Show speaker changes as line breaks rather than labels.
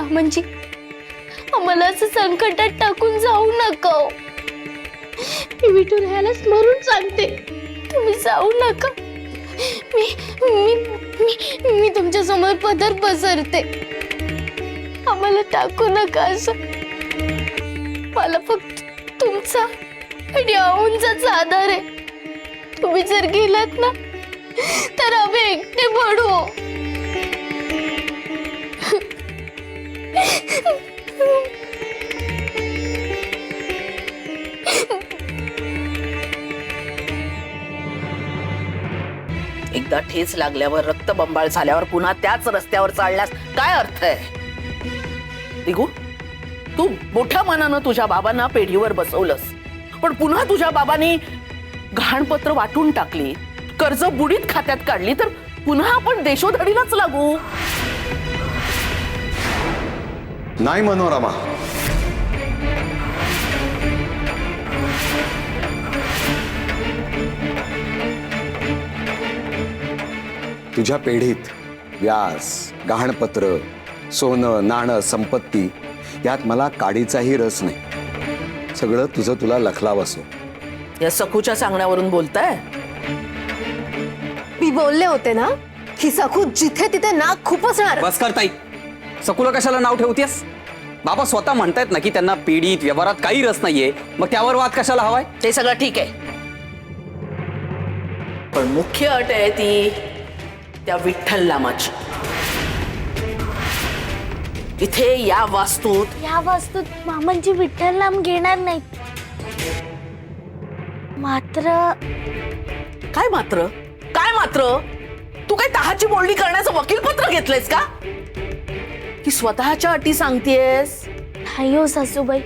मामांजी, आम्हाला असं संकटात टाकून जाऊ नका हो. मी विठू राहायला स्मरून सांगते, तुम्ही जाऊ नका. मी मी मी मी तुमच्या समोर पदर पसरते. आम्हाला टाकू नका असं. मला फक्त तुमचा आणि आऊंचाच आधार आहे. तुम्ही जर गेलात ना तर आम्ही एकटे पडू.
एकदा ठेच लागल्यावर रक्तबंबाळ झाल्यावर पुन्हा त्याच रस्त्यावर चालण्यास काय अर्थ आहे? दिगू, तू मोठ्या मनानं तुझ्या बाबांना पेढीवर बसवलंस, पण पुन्हा तुझ्या बाबांनी गहाणपत्र वाटून टाकली, कर्ज बुडीत खात्यात काढली, तर पुन्हा आपण देशोधडीलाच लागू.
नाही मनोरमा, तुझ्या पेढीत व्याज, गहाणपत्र, सोनं नाणं, संपत्ती यात मला काडीचाही रस नाही. सगळं तुझं तुला लखलाव असो.
या सखूच्या सांगण्यावरून बोलताय?
मी बोलले होते ना की सखू जिथे तिथे नाक खुपसणार.
बस कर ताई, सखूला कशाला नाव ठेवतेस? बाबा स्वतः म्हणतायत ना की त्यांना पीडित व्यवहारात काही रस नाहीये, मग त्यावर वाद कशाला हवाय?
ते सगळं ठीक आहे, पण मुख्य अट आहे ती त्या विठ्ठल नामाची. इथे या वास्तूत
मामांजी विठ्ठल नाम घेणार नाही. मात्र
काय मात्र? काय मात्र? तू काय तहाची बोलणी करण्याचं वकीलपत्र घेतलंयस का? की स्वतःच्या अटी सांगतेस?
नाही हो सासूबाई,